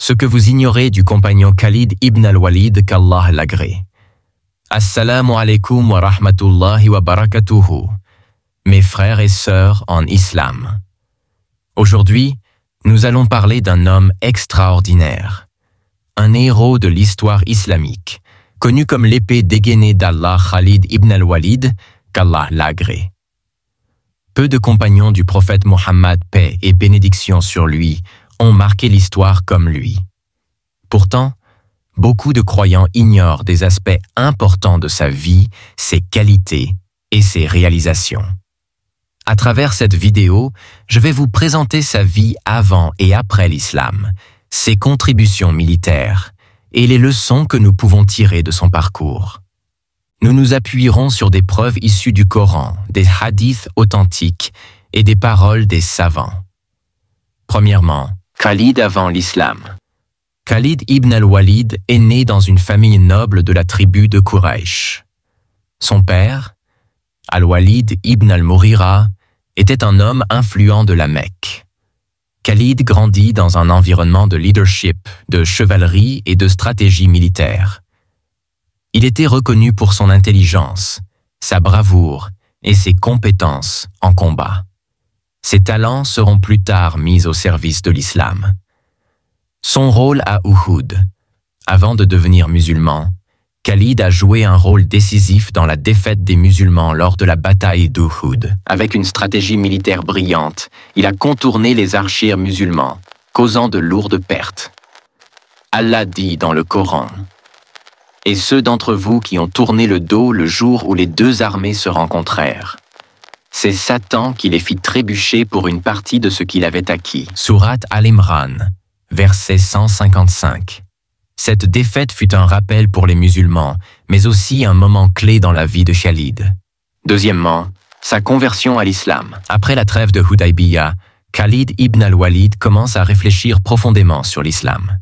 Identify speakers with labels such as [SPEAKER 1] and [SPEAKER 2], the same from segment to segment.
[SPEAKER 1] Ce que vous ignorez du compagnon Khalid ibn al-Walid, qu'Allah l'agrée. Assalamu alaikum wa rahmatullahi wa barakatuhu, mes frères et sœurs en islam. Aujourd'hui, nous allons parler d'un homme extraordinaire, un héros de l'histoire islamique, connu comme l'épée dégainée d'Allah Khalid ibn al-Walid, qu'Allah l'agrée. Peu de compagnons du prophète Mohammed, paix et bénédiction sur lui, ont marqué l'histoire comme lui. Pourtant, beaucoup de croyants ignorent des aspects importants de sa vie, ses qualités et ses réalisations. À travers cette vidéo, je vais vous présenter sa vie avant et après l'islam, ses contributions militaires et les leçons que nous pouvons tirer de son parcours. Nous nous appuierons sur des preuves issues du Coran, des hadiths authentiques et des paroles des savants. Premièrement, Khalid avant l'islam. Khalid ibn al-Walid est né dans une famille noble de la tribu de Quraysh. Son père, Al-Walid ibn al-Mughira, était un homme influent de la Mecque. Khalid grandit dans un environnement de leadership, de chevalerie et de stratégie militaire. Il était reconnu pour son intelligence, sa bravoure et ses compétences en combat. Ses talents seront plus tard mis au service de l'islam. Son rôle à Uhud. Avant de devenir musulman, Khalid a joué un rôle décisif dans la défaite des musulmans lors de la bataille d'Uhud. Avec une stratégie militaire brillante, il a contourné les archers musulmans, causant de lourdes pertes. Allah dit dans le Coran: « Et ceux d'entre vous qui ont tourné le dos le jour où les deux armées se rencontrèrent. C'est Satan qui les fit trébucher pour une partie de ce qu'il avait acquis. » Sourate Al-Imran, verset 155. Cette défaite fut un rappel pour les musulmans, mais aussi un moment clé dans la vie de Khalid. Deuxièmement, sa conversion à l'islam. Après la trêve de Hudaybiyah, Khalid ibn al-Walid commence à réfléchir profondément sur l'islam.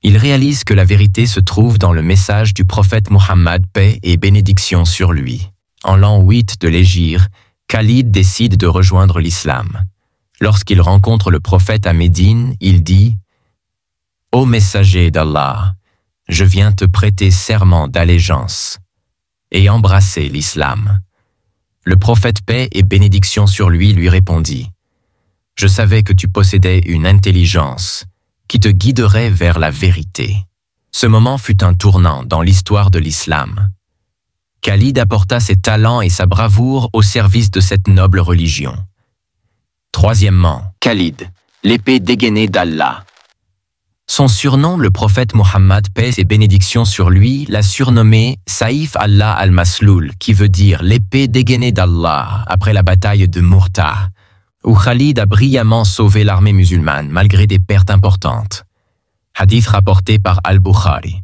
[SPEAKER 1] Il réalise que la vérité se trouve dans le message du prophète Mohammed, paix et bénédiction sur lui. En l'an 8 de l'Hégire, Khalid décide de rejoindre l'islam. Lorsqu'il rencontre le prophète à Médine, il dit: « Ô messager d'Allah, je viens te prêter serment d'allégeance et embrasser l'islam. » Le prophète, paix et bénédiction sur lui répondit: « Je savais que tu possédais une intelligence qui te guiderait vers la vérité. » Ce moment fut un tournant dans l'histoire de l'islam. Khalid apporta ses talents et sa bravoure au service de cette noble religion. Troisièmement, Khalid, l'épée dégainée d'Allah. Son surnom, le prophète Mohammed, paix et bénédiction sur lui, l'a surnommé Saïf Allah al-Masloul, qui veut dire l'épée dégainée d'Allah, après la bataille de Murta, où Khalid a brillamment sauvé l'armée musulmane malgré des pertes importantes. Hadith rapporté par Al-Bukhari.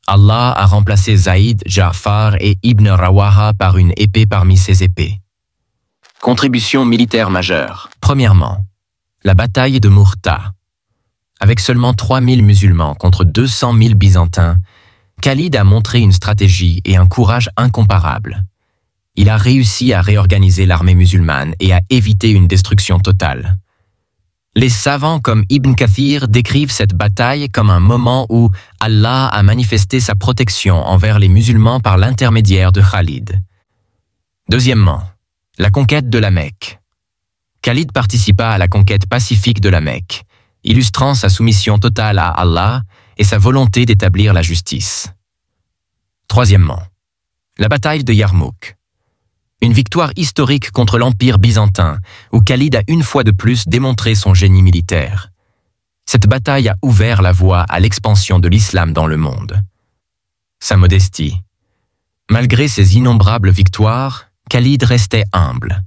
[SPEAKER 1] Allah a remplacé Zaïd, Ja'far et Ibn Rawaha par une épée parmi ses épées. Contribution militaire majeure. Premièrement, la bataille de Murta. Avec seulement 3000 musulmans contre 200 000 byzantins, Khalid a montré une stratégie et un courage incomparables. Il a réussi à réorganiser l'armée musulmane et à éviter une destruction totale. Les savants comme Ibn Kathir décrivent cette bataille comme un moment où Allah a manifesté sa protection envers les musulmans par l'intermédiaire de Khalid. Deuxièmement, la conquête de la Mecque. Khalid participa à la conquête pacifique de la Mecque, illustrant sa soumission totale à Allah et sa volonté d'établir la justice. Troisièmement, la bataille de Yarmouk. Une victoire historique contre l'Empire byzantin, où Khalid a une fois de plus démontré son génie militaire. Cette bataille a ouvert la voie à l'expansion de l'islam dans le monde. Sa modestie. Malgré ses innombrables victoires, Khalid restait humble.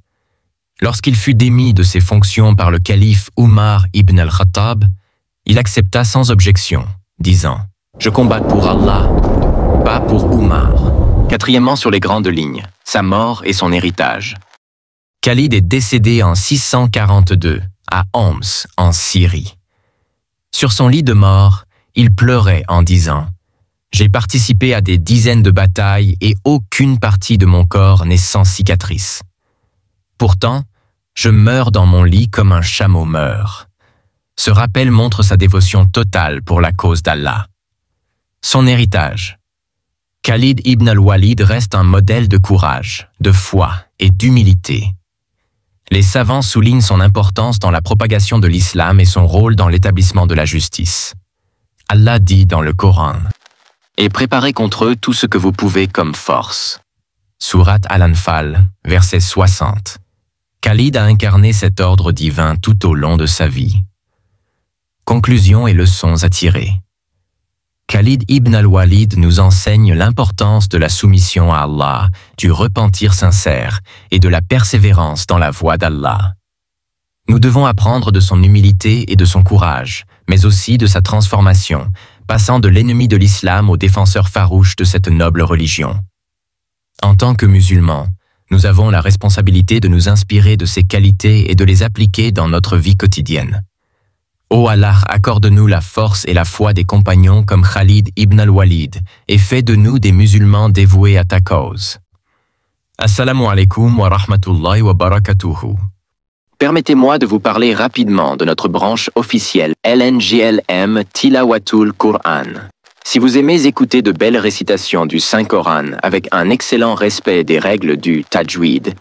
[SPEAKER 1] Lorsqu'il fut démis de ses fonctions par le calife Omar ibn al-Khattab, il accepta sans objection, disant « Je combats pour Allah, pas pour Omar ». Quatrièmement sur les grandes lignes, sa mort et son héritage. Khalid est décédé en 642 à Homs, en Syrie. Sur son lit de mort, il pleurait en disant « J'ai participé à des dizaines de batailles et aucune partie de mon corps n'est sans cicatrice. Pourtant, je meurs dans mon lit comme un chameau meurt. » Ce rappel montre sa dévotion totale pour la cause d'Allah. Son héritage. Khalid ibn al-Walid reste un modèle de courage, de foi et d'humilité. Les savants soulignent son importance dans la propagation de l'islam et son rôle dans l'établissement de la justice. Allah dit dans le Coran: « Et préparez contre eux tout ce que vous pouvez comme force. » Sourate Al-Anfal, verset 60. Khalid a incarné cet ordre divin tout au long de sa vie. Conclusions et leçons à tirer. Khalid ibn al-Walid nous enseigne l'importance de la soumission à Allah, du repentir sincère et de la persévérance dans la voie d'Allah. Nous devons apprendre de son humilité et de son courage, mais aussi de sa transformation, passant de l'ennemi de l'islam au défenseur farouche de cette noble religion. En tant que musulmans, nous avons la responsabilité de nous inspirer de ces qualités et de les appliquer dans notre vie quotidienne. Ô Allah, accorde-nous la force et la foi des compagnons comme Khalid ibn al-Walid et fais de nous des musulmans dévoués à ta cause. Assalamu alaikum wa rahmatullahi wa barakatuhu. Permettez-moi de vous parler rapidement de notre branche officielle LNGLM Tilawatul Qur'an. Si vous aimez écouter de belles récitations du Saint-Coran avec un excellent respect des règles du Tajwid,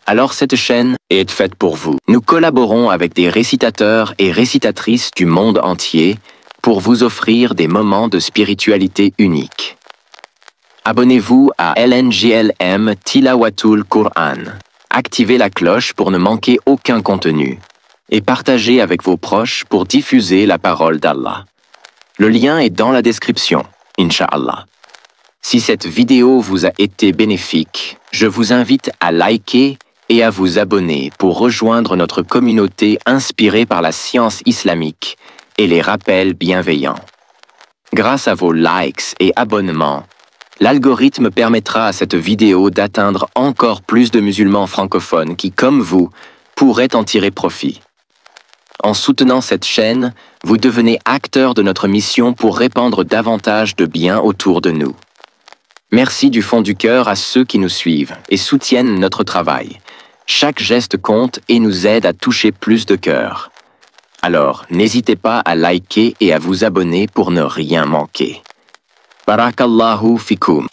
[SPEAKER 1] alors cette chaîne est faite pour vous. Nous collaborons avec des récitateurs et récitatrices du monde entier pour vous offrir des moments de spiritualité uniques. Abonnez-vous à LNGLM Tilawatul Qur'an. Activez la cloche pour ne manquer aucun contenu. Et partagez avec vos proches pour diffuser la parole d'Allah. Le lien est dans la description, Inch'Allah. Si cette vidéo vous a été bénéfique, je vous invite à liker et à vous abonner pour rejoindre notre communauté inspirée par la science islamique et les rappels bienveillants. Grâce à vos likes et abonnements, l'algorithme permettra à cette vidéo d'atteindre encore plus de musulmans francophones qui, comme vous, pourraient en tirer profit. En soutenant cette chaîne, vous devenez acteur de notre mission pour répandre davantage de bien autour de nous. Merci du fond du cœur à ceux qui nous suivent et soutiennent notre travail. Chaque geste compte et nous aide à toucher plus de cœurs. Alors, n'hésitez pas à liker et à vous abonner pour ne rien manquer. Barakallahu fikum.